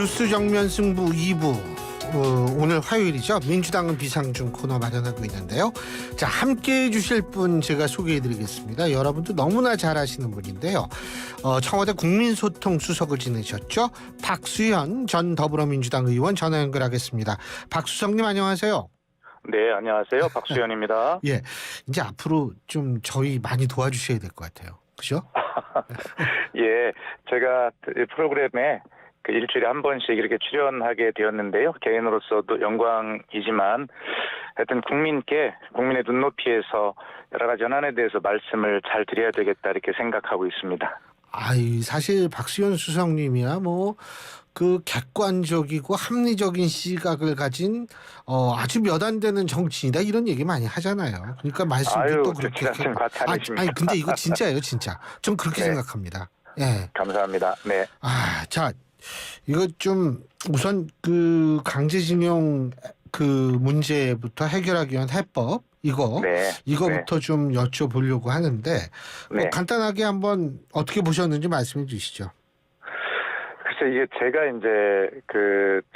뉴스 정면 승부 2부. 오늘 화요일이죠. 민주당은 비상중 코너 마련하고 있는데요. 자, 함께해 주실 분 제가 소개해 드리겠습니다. 여러분도 너무나 잘 아시는 분인데요. 청와대 국민소통 수석을 지내셨죠. 박수현 전 더불어민주당 의원 전화 연결하겠습니다. 박수석님 안녕하세요. 네, 안녕하세요. 박수현입니다. 예, 이제 앞으로 좀 저희 많이 도와주셔야 될 것 같아요. 그죠? 예, 제가 프로그램에 일주일에 한 번씩 이렇게 출연하게 되었는데요. 개인으로서도 영광이지만 하여튼 국민의 눈높이에서 여러 가지 현안에 대해서 말씀을 잘 드려야 되겠다 이렇게 생각하고 있습니다. 사실 박수현 수석님이야 그 객관적이고 합리적인 시각을 가진 아주 몇 안 되는 정치인이다 이런 얘기 많이 하잖아요. 그러니까 말씀도 또 그렇게 근데 이거 진짜예요, 진짜. 전 그렇게 네. 생각합니다. 예. 감사합니다. 네. 자, 이거 좀 우선 그 강제징용 그 문제부터 해결하기 위한 해법 이거부터 좀 여쭤보려고 하는데 간단하게 한번 어떻게 보셨는지 말씀해 주시죠. 글쎄 이게 제가 이제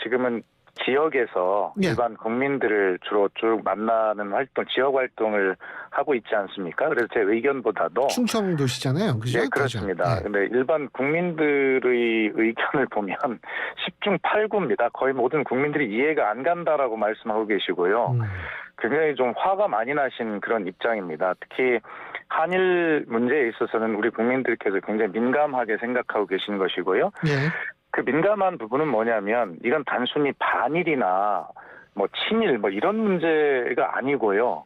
지금은 지역에서 일반 국민들을 주로 쭉 만나는 지역 활동을 하고 있지 않습니까? 그래서 제 의견보다도 충청도시잖아요, 그죠? 네, 그렇습니다. 근데 일반 국민들의 의견을 보면 10중 8구입니다. 거의 모든 국민들이 이해가 안 간다라고 말씀하고 계시고요. 굉장히 좀 화가 많이 나신 그런 입장입니다. 특히 한일 문제에 있어서는 우리 국민들께서 굉장히 민감하게 생각하고 계신 것이고요. 그 민감한 부분은 뭐냐면 이건 단순히 반일이나 친일 이런 문제가 아니고요.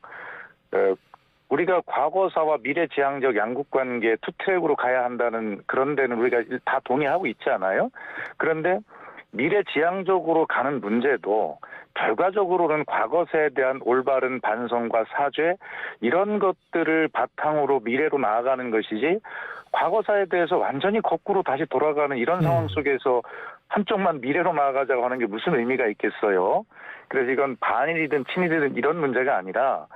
우리가 과거사와 미래지향적 양국관계 투트랙으로 가야 한다는 그런 데는 우리가 다 동의하고 있지 않아요? 그런데 미래지향적으로 가는 문제도 결과적으로는 과거사에 대한 올바른 반성과 사죄 이런 것들을 바탕으로 미래로 나아가는 것이지 과거사에 대해서 완전히 거꾸로 다시 돌아가는 이런 상황 속에서 한쪽만 미래로 나아가자고 하는 게 무슨 의미가 있겠어요. 그래서 이건 반일이든 친일이든 이런 문제가 아니라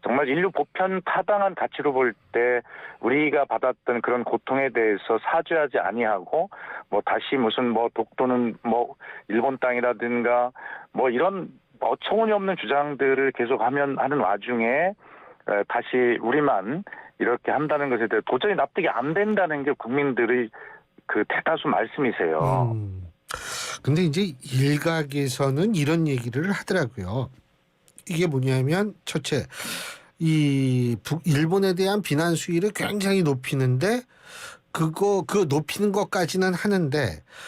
정말 인류 보편 타당한 가치로 볼 때 우리가 받았던 그런 고통에 대해서 사죄하지 아니하고 다시 무슨 독도는 일본 땅이라든가 이런 어처구니 없는 주장들을 계속 하는 와중에 다시 우리만 이렇게 한다는 것에 대해 도저히 납득이 안 된다는 게 국민들의 그 대다수 말씀이세요. 근데 이제 일각에서는 이런 얘기를 하더라고요. 이게 뭐냐면 첫째, 일본에 대한 비난 수위를 굉장히 높이는데 그 높이는 것까지는 하는데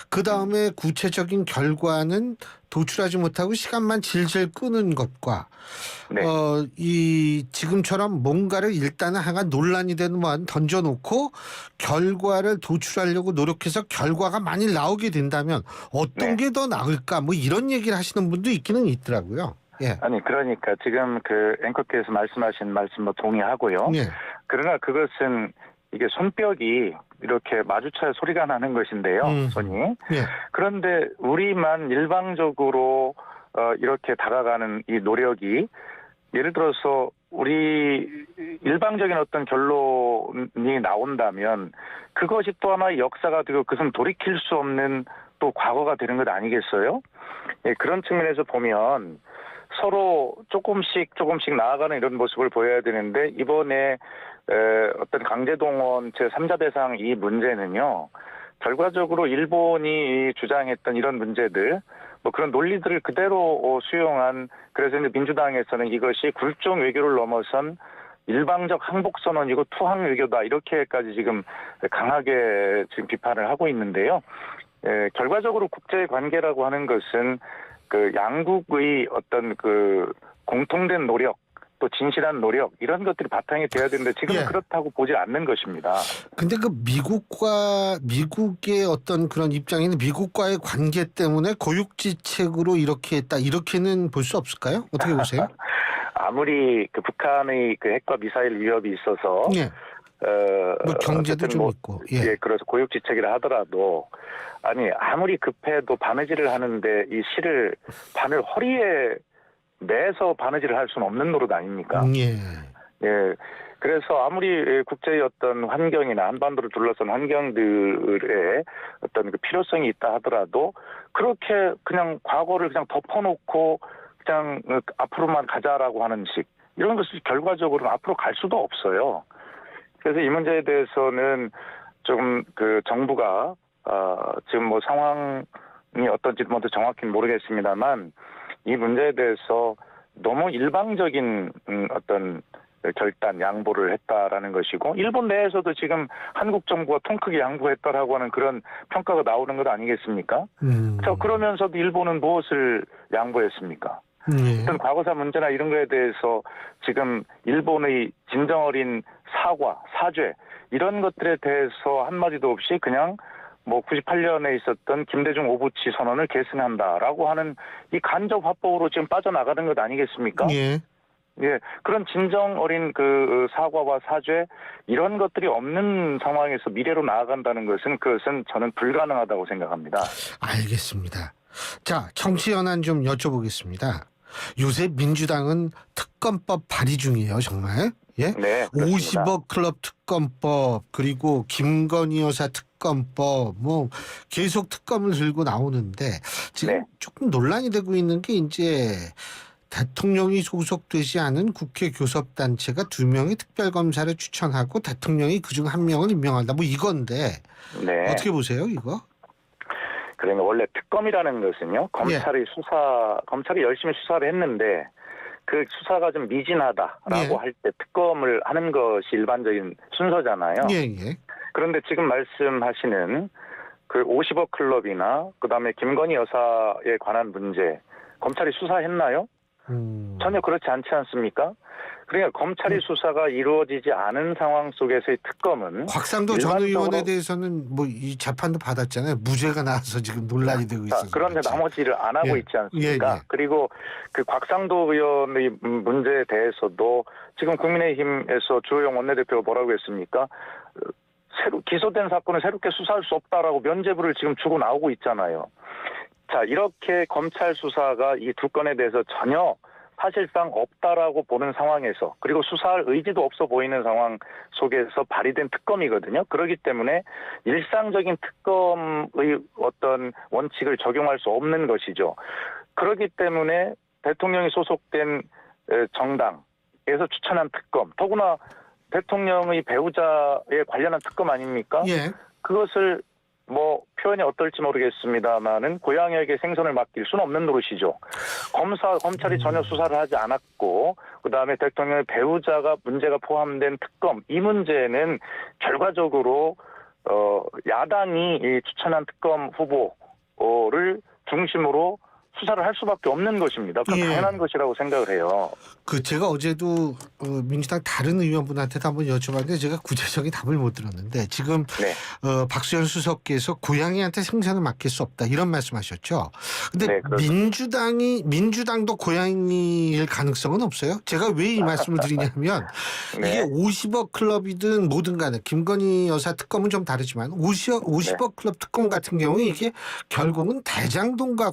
그 다음에 구체적인 결과는 도출하지 못하고 시간만 질질 끄는 것과 지금처럼 뭔가를 일단은 하여간 논란이 되는 만 던져놓고 결과를 도출하려고 노력해서 결과가 만일 나오게 된다면 어떤 게 더 나을까 이런 얘기를 하시는 분도 있기는 있더라고요. 예. 아니 그러니까 지금 앵커께서 말씀하신 말씀 동의하고요. 그러나 그것은 이게 손뼉이 이렇게 마주쳐야 소리가 나는 것인데요. 손이. 그런데 우리만 일방적으로 이렇게 다가가는 이 노력이 예를 들어서 우리 일방적인 어떤 결론이 나온다면 그것이 또 하나의 역사가 되고 그것은 돌이킬 수 없는 또 과거가 되는 것 아니겠어요? 예, 그런 측면에서 보면 서로 조금씩 나아가는 이런 모습을 보여야 되는데 이번에 어떤 강제동원 제3자 대상 이 문제는요. 결과적으로 일본이 주장했던 이런 문제들 그런 논리들을 그대로 수용한 그래서 이제 민주당에서는 이것이 굴종 외교를 넘어선 일방적 항복선언이고 투항 외교다 이렇게까지 지금 강하게 지금 비판을 하고 있는데요. 결과적으로 국제관계라고 하는 것은 양국의 어떤 공통된 노력 또 진실한 노력 이런 것들이 바탕이 돼야 되는데 지금은 그렇다고 보지 않는 것입니다. 근데 미국의 어떤 그런 입장에는 미국과의 관계 때문에 고육지책으로 이렇게 했다 이렇게는 볼 수 없을까요? 어떻게 보세요? 아무리 북한의 핵과 미사일 위협이 있어서 경제도 좀 있고 그래서 고육지책이라 하더라도 아무리 급해도 바느질을 하는데 이 실을 바늘 허리에 매서 바느질을 할 수는 없는 노릇 아닙니까? 그래서 아무리 국제의 어떤 환경이나 한반도를 둘러싼 환경들의 어떤 그 필요성이 있다 하더라도 그렇게 그냥 과거를 그냥 덮어놓고 그냥 앞으로만 가자라고 하는 식 이런 것이 결과적으로는 앞으로 갈 수도 없어요. 그래서 이 문제에 대해서는 좀 그 정부가 지금 뭐 상황이 어떤지 모두 정확히는 모르겠습니다만 이 문제에 대해서 너무 일방적인 어떤 결단, 양보를 했다라는 것이고 일본 내에서도 지금 한국 정부가 통 크게 양보했다라고 하는 그런 평가가 나오는 것 아니겠습니까? 그러면서도 일본은 무엇을 양보했습니까? 어떤 과거사 문제나 이런 거에 대해서 지금 일본의 진정 어린 사과, 사죄 이런 것들에 대해서 한마디도 없이 그냥 뭐 98년에 있었던 김대중 오부치 선언을 계승한다라고 하는 이 간접 화법으로 지금 빠져나가는 것 아니겠습니까? 예. 예, 그런 진정 어린 그 사과와 사죄 이런 것들이 없는 상황에서 미래로 나아간다는 것은 그것은 저는 불가능하다고 생각합니다. 알겠습니다. 자, 정치 현안 좀 여쭤보겠습니다. 요새 민주당은 특검법 발의 중이에요, 정말. 예? 네, 그렇습니다. 50억 클럽 특검법 그리고 김건희 여사 특검법 뭐 계속 특검을 들고 나오는데 지금 네. 조금 논란이 되고 있는 게 이제 대통령이 소속되지 않은 국회 교섭단체가 2명의 특별검사를 추천하고 대통령이 그중 1명을 임명한다. 뭐 이건데 네. 어떻게 보세요, 이거? 그러니까 원래 특검이라는 것은요, 검찰이 열심히 수사를 했는데 그 수사가 좀 미진하다라고 할 때 특검을 하는 것이 일반적인 순서잖아요. 예, 예. 그런데 지금 말씀하시는 그 50억 클럽이나 그다음에 김건희 여사에 관한 문제 검찰이 수사했나요? 전혀 그렇지 않지 않습니까? 그러니까 검찰이 수사가 이루어지지 않은 상황 속에서의 특검은 곽상도 전 의원에 대해서는 뭐 이 재판도 받았잖아요. 무죄가 나와서 지금 논란이 되고 있어서. 그런데 나머지를 안 하고 예. 있지 않습니까? 예, 예. 그리고 그 곽상도 의원의 문제에 대해서도 지금 국민의힘에서 주호영 원내대표가 뭐라고 했습니까? 새로 기소된 사건을 새롭게 수사할 수 없다라고 면죄부를 지금 주고 나오고 있잖아요. 자, 이렇게 검찰 수사가 이 2건에 대해서 전혀 사실상 없다라고 보는 상황에서 그리고 수사할 의지도 없어 보이는 상황 속에서 발의된 특검이거든요. 그렇기 때문에 일상적인 특검의 어떤 원칙을 적용할 수 없는 것이죠. 그렇기 때문에 대통령이 소속된 정당에서 추천한 특검, 더구나 대통령의 배우자에 관련한 특검 아닙니까? 예. 그것을 뭐 표현이 어떨지 모르겠습니다만은 고양이에게 생선을 맡길 수는 없는 노릇이죠. 검찰이 전혀 수사를 하지 않았고 그다음에 대통령의 배우자가 문제가 포함된 특검 이 문제는 결과적으로 야당이 이 추천한 특검 후보를 중심으로 수사를 할 수밖에 없는 것입니다. 그건 예. 당연한 것이라고 생각을 해요. 그 제가 어제도 민주당 다른 의원분한테도 한번 여쭤봤는데 제가 구체적인 답을 못 들었는데 지금 네. 박수현 수석께서 고양이한테 생선을 맡길 수 없다 이런 말씀하셨죠. 근데 네, 그렇습니다. 민주당도 고양이일 가능성은 없어요. 제가 왜 이 말씀을 드리냐면 네. 이게 50억 클럽이든 뭐든 간에 김건희 여사 특검은 좀 다르지만 50억 클럽 특검 같은 경우에 이게 결국은 대장동과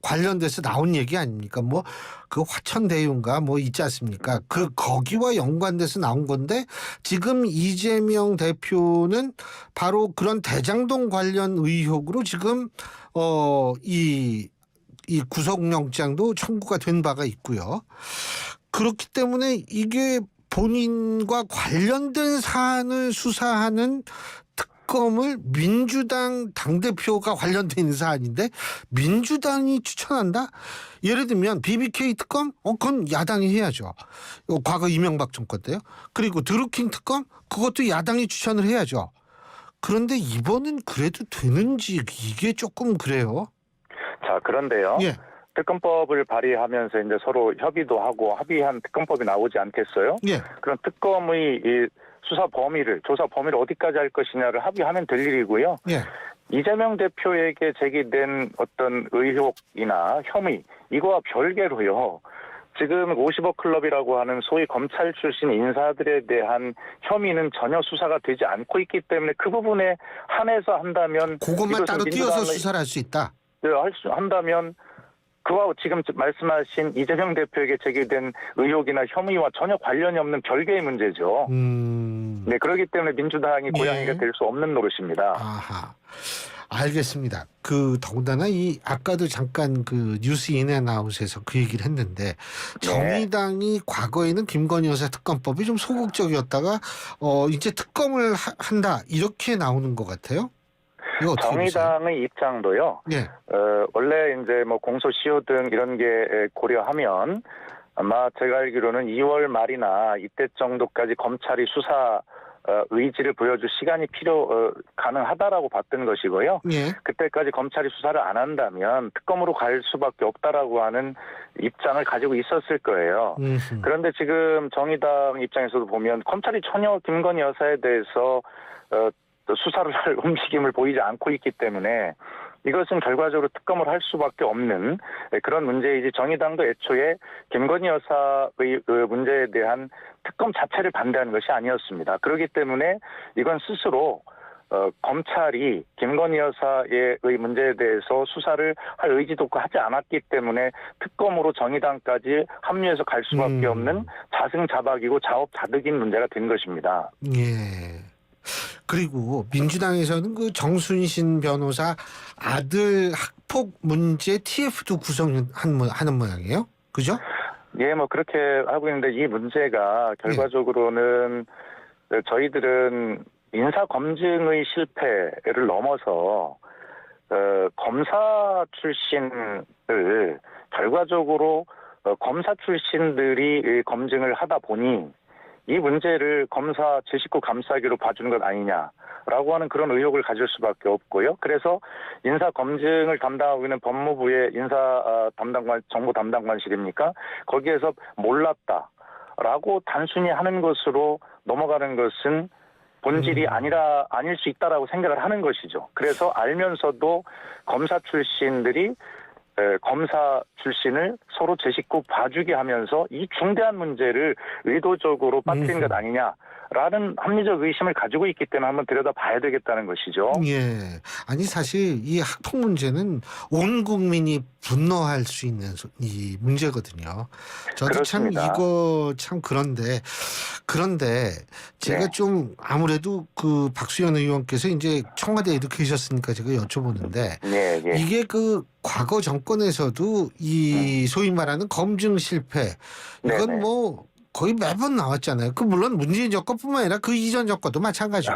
관련돼서 나온 얘기 아닙니까? 뭐 그 화천대유인가 뭐 있지 않습니까? 그 거기와 연관돼서 나온 건데 지금 이재명 대표는 바로 그런 대장동 관련 의혹으로 지금 이 구속영장도 청구가 된 바가 있고요. 그렇기 때문에 이게 본인과 관련된 사안을 수사하는 특검을 민주당 당대표가 관련된 있는 사안인데 민주당이 추천한다? 예를 들면 BBK 특검? 그건 야당이 해야죠. 과거 이명박 정권 때요. 그리고 드루킹 특검? 그것도 야당이 추천을 해야죠. 그런데 이번은 그래도 되는지 이게 조금 그래요. 자, 그런데요. 예. 특검법을 발의하면서 이제 서로 협의도 하고 합의한 특검법이 나오지 않겠어요? 예. 그런 특검의 이 수사 범위를, 조사 범위를 어디까지 할 것이냐를 합의하면 될 일이고요. 예. 이재명 대표에게 제기된 어떤 의혹이나 혐의, 이거와 별개로요. 지금 50억 클럽이라고 하는 소위 검찰 출신 인사들에 대한 혐의는 전혀 수사가 되지 않고 있기 때문에 그 부분에 한해서 한다면 그것만 따로 띄어서 민주당의 수사를 할 수 있다. 한다면 그와 지금 말씀하신 이재명 대표에게 제기된 의혹이나 혐의와 전혀 관련이 없는 별개의 문제죠. 네, 그렇기 때문에 민주당이 고양이가 될 수 없는 노릇입니다. 아하. 알겠습니다. 더군다나 아까도 잠깐 뉴스 인앤아웃에서 그 얘기를 했는데 정의당이 과거에는 김건희 여사 특검법이 좀 소극적이었다가 이제 특검을 한다 이렇게 나오는 것 같아요. 이거 어떻게 정의당의 보세요? 입장도요. 네. 원래 이제 뭐 공소시효 등 이런 게 고려하면 아마 제가 알기로는 2월 말이나 이때 정도까지 검찰이 수사 의지를 보여줄 시간이 가능하다라고 봤던 것이고요. 예. 그때까지 검찰이 수사를 안 한다면 특검으로 갈 수밖에 없다라고 하는 입장을 가지고 있었을 거예요. 그런데 지금 정의당 입장에서도 보면 검찰이 전혀 김건희 여사에 대해서 수사를 할 움직임을 보이지 않고 있기 때문에 이것은 결과적으로 특검을 할 수밖에 없는 그런 문제이지 정의당도 애초에 김건희 여사의 문제에 대한 특검 자체를 반대하는 것이 아니었습니다. 그렇기 때문에 이건 스스로 검찰이 김건희 여사의 문제에 대해서 수사를 할 의지도 없고 하지 않았기 때문에 특검으로 정의당까지 합류해서 갈 수밖에 없는 자승자박이고 자업자득인 문제가 된 것입니다. 예. 그리고 민주당에서는 정순신 변호사 아들 학폭 문제 TF도 구성하는 모양이에요. 그죠? 예, 뭐 그렇게 하고 있는데 이 문제가 결과적으로는 저희들은 인사 검증의 실패를 넘어서 검사 출신을 결과적으로 검사 출신들이 검증을 하다 보니 이 문제를 검사 제 식구 감싸기로 봐주는 것 아니냐라고 하는 그런 의혹을 가질 수밖에 없고요. 그래서 인사 검증을 담당하고 있는 법무부의 인사 담당관, 정보 담당관실입니까? 거기에서 몰랐다라고 단순히 하는 것으로 넘어가는 것은 본질이 아닐 수 있다라고 생각을 하는 것이죠. 그래서 알면서도 검사 출신들이 검사 출신을 서로 제 식구 봐주게 하면서 이 중대한 문제를 의도적으로 빠뜨린 것 아니냐라는 합리적 의심을 가지고 있기 때문에 한번 들여다봐야 되겠다는 것이죠. 예. 아니 사실 이 학폭 문제는 온 국민이 분노할 수 있는 이 문제거든요. 저도 그렇습니다. 참 이거 참 그런데 제가 좀 아무래도 박수현 의원께서 이제 청와대에도 계셨으니까 제가 여쭤보는데 이게 과거 정권에서도 이 소위 말하는 검증 실패 이건 뭐 거의 매번 나왔잖아요. 물론 문재인 정권뿐만 아니라 그 이전 정권도 마찬가지고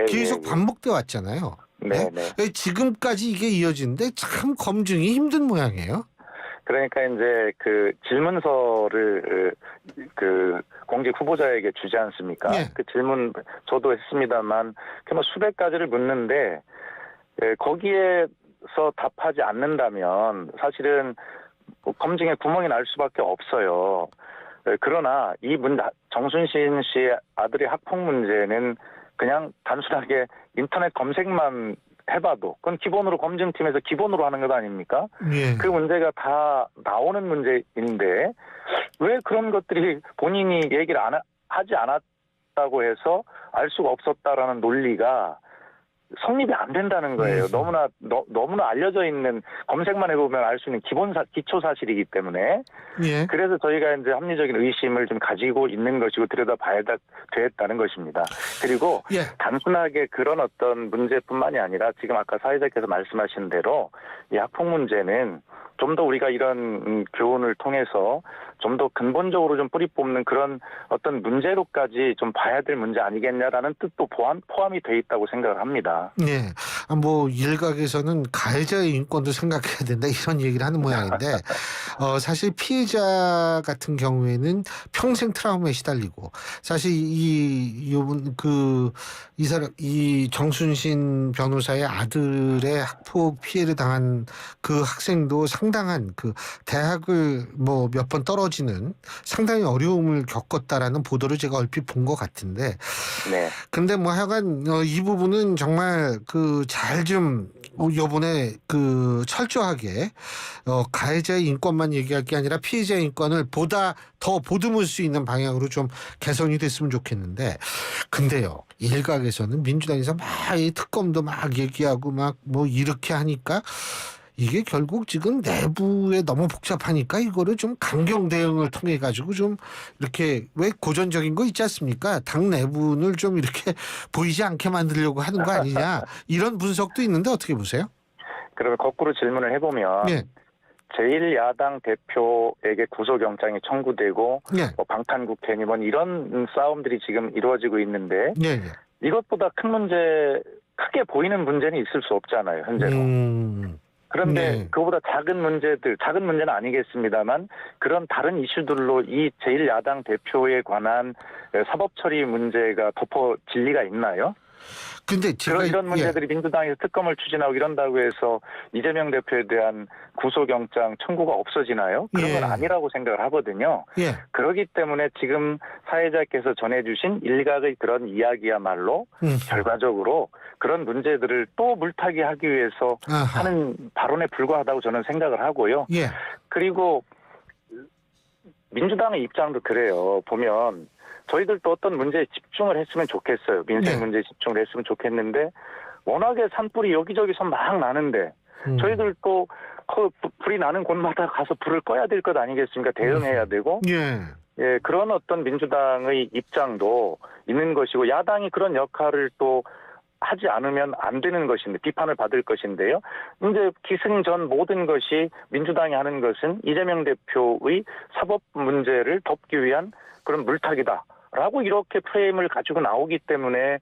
계속 반복돼 왔잖아요. 네? 지금까지 이게 이어지는데 참 검증이 힘든 모양이에요. 그러니까 이제 질문서를 공직 후보자에게 주지 않습니까? 그 질문 저도 했습니다만 수백 가지를 묻는데 거기에서 답하지 않는다면 사실은 검증에 구멍이 날 수밖에 없어요. 그러나 정순신 씨의 아들의 학폭 문제는 그냥 단순하게 인터넷 검색만 해봐도 그건 기본으로 검증팀에서 기본으로 하는 것 아닙니까? 그 문제가 다 나오는 문제인데 왜 그런 것들이 본인이 얘기를 하지 않았다고 해서 알 수가 없었다라는 논리가 성립이 안 된다는 거예요. 너무나 알려져 있는 검색만 해보면 알 수 있는 기초 사실이기 때문에 그래서 저희가 이제 합리적인 의심을 좀 가지고 있는 것이고 들여다봐야 되겠다는 것입니다. 그리고 단순하게 그런 어떤 문제뿐만이 아니라 지금 아까 사회자께서 말씀하신 대로 이 학폭 문제는 좀 더 우리가 이런 교훈을 통해서 좀 더 근본적으로 좀 뿌리 뽑는 그런 어떤 문제로까지 좀 봐야 될 문제 아니겠냐라는 뜻도 포함이 돼 있다고 생각을 합니다. 네. 뭐 일각에서는 가해자의 인권도 생각해야 된다 이런 얘기를 하는 모양인데 사실 피해자 같은 경우에는 평생 트라우마에 시달리고 사실 이 정순신 변호사의 아들의 학폭 피해를 당한 그 학생도 상당한 대학을 뭐 몇 번 떨어지는 상당히 어려움을 겪었다라는 보도를 제가 얼핏 본 것 같은데. 근데 뭐 하여간 이 부분은 정말 잘 좀 요번에 철저하게 가해자의 인권만 얘기할 게 아니라 피해자의 인권을 보다 더 보듬을 수 있는 방향으로 좀 개선이 됐으면 좋겠는데 근데요 일각에서는 민주당에서 막 이 특검도 막 얘기하고 막 뭐 이렇게 하니까 이게 결국 지금 내부에 너무 복잡하니까 이거를 좀 강경 대응을 통해 가지고 좀 이렇게 왜 고전적인 거 있지 않습니까? 당 내분을 좀 이렇게 보이지 않게 만들려고 하는 거 아니냐 이런 분석도 있는데 어떻게 보세요? 그러면 거꾸로 질문을 해보면 예. 제1야당 대표에게 구속영장이 청구되고 예. 뭐 방탄국회니 뭐 이런 싸움들이 지금 이루어지고 있는데 예. 예. 이것보다 큰 문제, 크게 보이는 문제는 있을 수 없잖아요, 현재로. 그런데 네. 그보다 작은 문제들, 작은 문제는 아니겠습니다만 그런 다른 이슈들로 이 제1야당 대표에 관한 사법처리 문제가 덮어질 리가 있나요? 근데 제가 이런 문제들이 민주당에서 특검을 추진하고 이런다고 해서 이재명 대표에 대한 구속영장 청구가 없어지나요? 그런 건 아니라고 생각을 하거든요. 예. 그렇기 때문에 지금 사회자께서 전해주신 일각의 그런 이야기야말로 결과적으로 그런 문제들을 또 물타기 하기 위해서 아하. 하는 발언에 불과하다고 저는 생각을 하고요. 예. 그리고 민주당의 입장도 그래요. 보면 저희들도 어떤 문제에 집중을 했으면 좋겠어요. 민생 네. 문제에 집중을 했으면 좋겠는데 워낙에 산불이 여기저기서 막 나는데 저희들도 그 불이 나는 곳마다 가서 불을 꺼야 될 것 아니겠습니까? 대응해야 되고 예. 예, 그런 어떤 민주당의 입장도 있는 것이고 야당이 그런 역할을 또 하지 않으면 안 되는 것인데 비판을 받을 것인데요. 이제 기승전 모든 것이 민주당이 하는 것은 이재명 대표의 사법 문제를 덮기 위한 그런 물타기다라고 이렇게 프레임을 가지고 나오기 때문에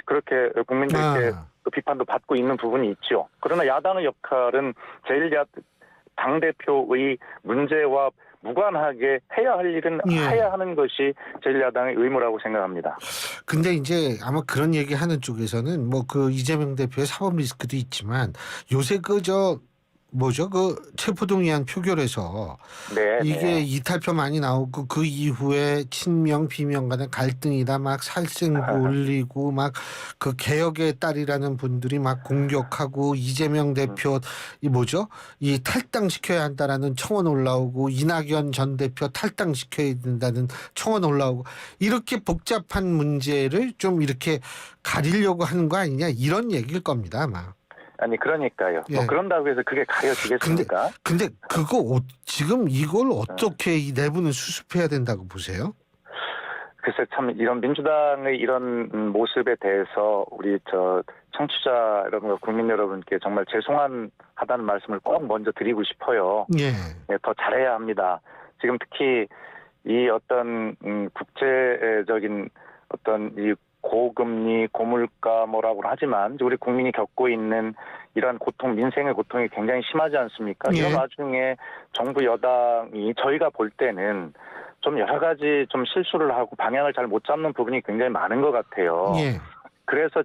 그렇게 국민들께 그 비판도 받고 있는 부분이 있죠. 그러나 야당의 역할은 당 대표의 문제와 무관하게 해야 할 일은 해야 하는 것이 제1야당의 의무라고 생각합니다. 근데 이제 아마 그런 얘기 하는 쪽에서는 뭐 그 이재명 대표의 사법 리스크도 있지만 요새 그 체포동의안 표결에서 이게 이탈표 많이 나오고 그 이후에 친명 비명 간의 갈등이다 막 살생부 올리고 막 그 개혁의 딸이라는 분들이 막 공격하고 이재명 대표 이 탈당시켜야 한다라는 청원 올라오고 이낙연 전 대표 탈당시켜야 된다는 청원 올라오고 이렇게 복잡한 문제를 좀 이렇게 가리려고 하는 거 아니냐 이런 얘기일 겁니다 아마. 아니 그러니까요. 예. 뭐 그런다고 해서 그게 가려지겠습니까? 근데 그거 지금 이걸 어떻게 이 내부는 수습해야 된다고 보세요? 글쎄 참 이런 민주당의 이런 모습에 대해서 우리 청취자 여러분과 국민 여러분께 정말 죄송하다는 말씀을 꼭 먼저 드리고 싶어요. 예. 네, 더 잘해야 합니다. 지금 특히 이 어떤 국제적인 어떤 이 고금리, 고물가 뭐라고 하지만 우리 국민이 겪고 있는 이러한 고통, 민생의 고통이 굉장히 심하지 않습니까? 예. 이런 와중에 정부 여당이 저희가 볼 때는 좀 여러 가지 좀 실수를 하고 방향을 잘 못 잡는 부분이 굉장히 많은 것 같아요. 예. 그래서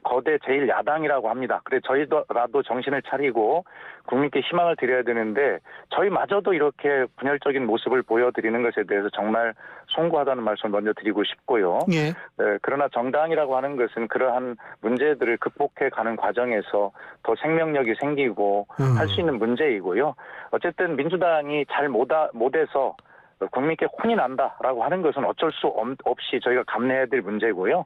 거대 제1야당이라고 합니다. 그래 저희라도 정신을 차리고 국민께 희망을 드려야 되는데 저희마저도 이렇게 분열적인 모습을 보여드리는 것에 대해서 정말 송구하다는 말씀을 먼저 드리고 싶고요. 예. 그러나 정당이라고 하는 것은 그러한 문제들을 극복해 가는 과정에서 더 생명력이 생기고 할 수 있는 문제이고요. 어쨌든 민주당이 잘 못해서 국민께 혼이 난다라고 하는 것은 어쩔 수 없이 저희가 감내해야 될 문제고요.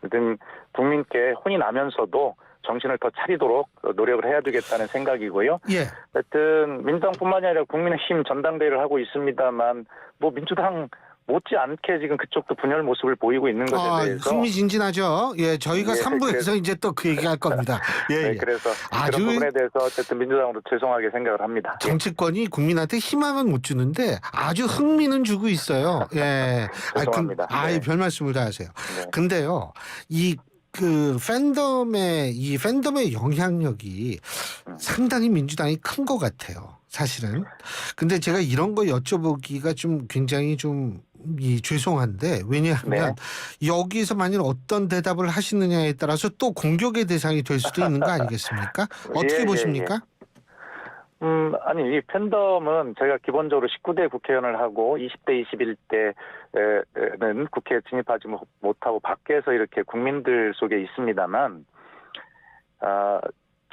하여튼 국민께 혼이 나면서도 정신을 더 차리도록 노력을 해야 되겠다는 생각이고요. 예. 하여튼 민주당뿐만이 아니라 국민의힘 전당대회를 하고 있습니다만 뭐 민주당 못지않게 지금 그쪽도 분열 모습을 보이고 있는 것에 대해서 흥미진진하죠. 예, 저희가 3부에서 이제 또 그 얘기할 겁니다. 예, 네, 그래서 아주 그런 부분에 대해서 어쨌든 민주당으로 죄송하게 생각을 합니다. 정치권이 국민한테 희망은 못 주는데 아주 흥미는 주고 있어요. 예. 죄송합니다. 네. 별 말씀을 다 하세요. 네. 근데요, 팬덤의 영향력이 상당히 민주당이 큰 것 같아요. 사실은. 근데 제가 이런 거 여쭤보기가 좀 굉장히 좀 죄송한데 왜냐하면 여기서 만일 어떤 대답을 하시느냐에 따라서 또 공격의 대상이 될 수도 있는 거 아니겠습니까? 어떻게 보십니까? 아니 이 팬덤은 저희가 기본적으로 19대 국회의원을 하고 20대, 21대는 국회에 진입하지 못하고 밖에서 이렇게 국민들 속에 있습니다만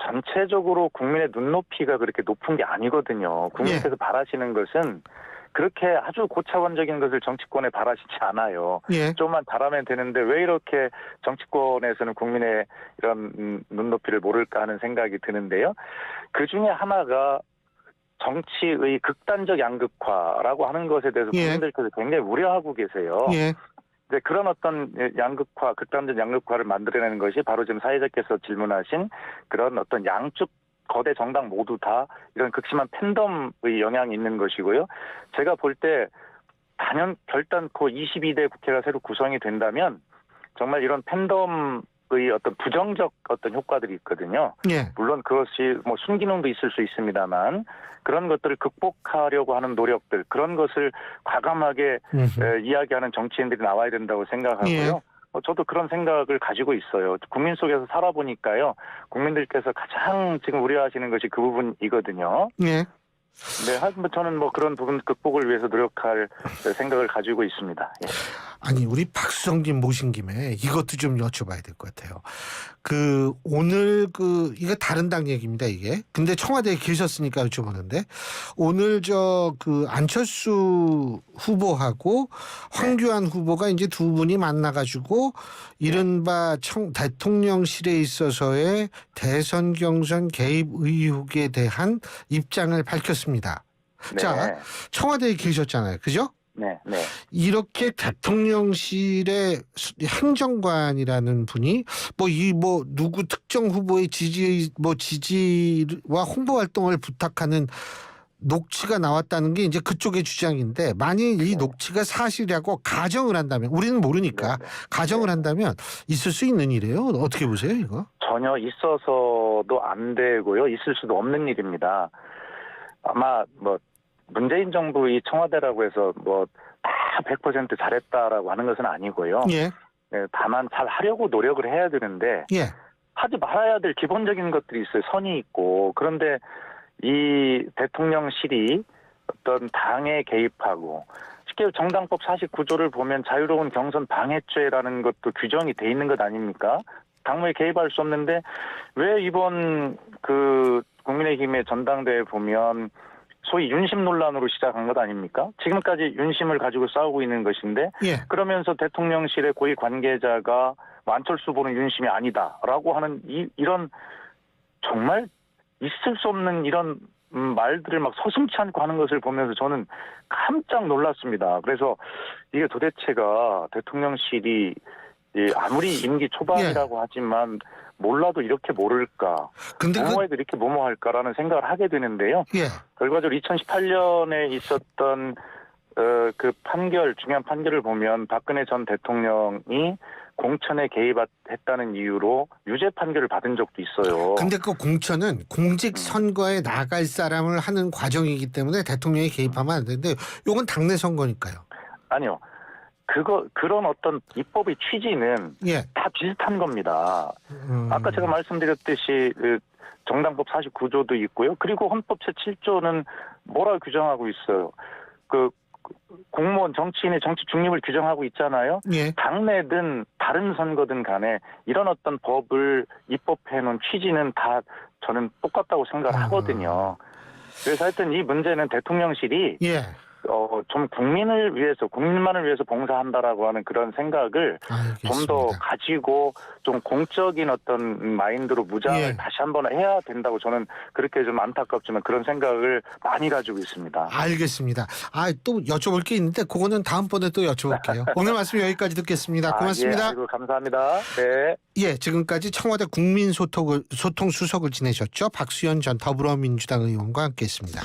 전체적으로 국민의 눈높이가 그렇게 높은 게 아니거든요. 국민께서 바라시는 것은 그렇게 아주 고차원적인 것을 정치권에 바라시지 않아요. 예. 좀만 잘하면 되는데 왜 이렇게 정치권에서는 국민의 이런 눈높이를 모를까 하는 생각이 드는데요. 그 중에 하나가 정치의 극단적 양극화라고 하는 것에 대해서 예. 국민들께서 굉장히 우려하고 계세요. 예. 네, 그런 어떤 양극화, 극단적 양극화를 만들어내는 것이 바로 지금 사회자께서 질문하신 그런 어떤 양쪽 거대 정당 모두 다 이런 극심한 팬덤의 영향이 있는 것이고요. 제가 볼 때 결단코 22대 국회가 새로 구성이 된다면 정말 이런 팬덤의 어떤 부정적 어떤 효과들이 있거든요. 예. 물론 그것이 뭐 순기능도 있을 수 있습니다만 그런 것들을 극복하려고 하는 노력들, 그런 것을 과감하게 이야기하는 정치인들이 나와야 된다고 생각하고요. 예. 저도 그런 생각을 가지고 있어요. 국민 속에서 살아보니까요. 국민들께서 가장 지금 우려하시는 것이 그 부분이거든요. 예. 네, 하지만 저는 뭐 그런 부분 극복을 위해서 노력할 생각을 가지고 있습니다. 예. 아니 우리 박수성님 모신 김에 이것도 좀 여쭤봐야 될 것 같아요. 오늘 이거 다른 당 얘기입니다 이게. 근데 청와대에 계셨으니까 여쭤보는데 오늘 안철수 후보하고 황교안 후보가 이제 두 분이 만나가지고 이른바 대통령실에 있어서의 대선 경선 개입 의혹에 대한 입장을 밝혔습니다. 네. 자, 청와대에 계셨잖아요, 그죠? 네, 네. 이렇게 대통령실의 행정관이라는 분이 누구 특정 후보의 지지와 홍보 활동을 부탁하는 녹취가 나왔다는 게 이제 그쪽의 주장인데 만일 이 녹취가 사실이라고 가정을 한다면 우리는 모르니까 가정을 한다면 있을 수 있는 일이에요. 어떻게 보세요, 이거? 전혀 있어서도 안 되고요. 있을 수도 없는 일입니다. 아마 문재인 정부의 청와대라고 해서 다 100% 잘했다라고 하는 것은 아니고요. 예. 네, 다만 잘 하려고 노력을 해야 되는데 예. 하지 말아야 될 기본적인 것들이 있어요. 선이 있고. 그런데 이 대통령실이 어떤 당에 개입하고 쉽게 정당법 49조를 보면 자유로운 경선 방해죄라는 것도 규정이 돼 있는 것 아닙니까? 당무에 개입할 수 없는데 왜 이번 국민의힘의 전당대회 보면 소위 윤심 논란으로 시작한 것 아닙니까? 지금까지 윤심을 가지고 싸우고 있는 것인데 예. 그러면서 대통령실의 고위 관계자가 안철수 후보는 윤심이 아니다라고 하는 이런 정말 있을 수 없는 이런 말들을 막 서슴지 않고 하는 것을 보면서 저는 깜짝 놀랐습니다. 그래서 이게 도대체가 대통령실이 아무리 임기 초반이라고 하지만 몰라도 이렇게 모를까, 무모해도 이렇게 무모할까라는 생각을 하게 되는데요. 예. 결과적으로 2018년에 있었던 중요한 판결을 보면 박근혜 전 대통령이 공천에 개입했다는 이유로 유죄 판결을 받은 적도 있어요. 근데 그 공천은 공직 선거에 나갈 사람을 하는 과정이기 때문에 대통령이 개입하면 안 되는데 이건 당내 선거니까요. 아니요. 그런 어떤 입법의 취지는 다 비슷한 겁니다. 아까 제가 말씀드렸듯이 정당법 49조도 있고요. 그리고 헌법 제7조는 뭐라고 규정하고 있어요. 공무원 정치인의 정치 중립을 규정하고 있잖아요. 예. 당내든 다른 선거든 간에 이런 어떤 법을 입법해 놓은 취지는 다 저는 똑같다고 생각을 하거든요. 그래서 하여튼 이 문제는 대통령실이 좀 국민만을 위해서 봉사한다라고 하는 그런 생각을 좀 더 가지고 좀 공적인 어떤 마인드로 무장을 다시 한번 해야 된다고 저는 그렇게 좀 안타깝지만 그런 생각을 많이 가지고 있습니다. 알겠습니다. 또 여쭤볼 게 있는데 그거는 다음번에 또 여쭤볼게요. 오늘 말씀 여기까지 듣겠습니다. 고맙습니다. 예, 감사합니다. 네. 예, 지금까지 청와대 국민소통수석을 지내셨죠. 박수현 전 더불어민주당 의원과 함께했습니다.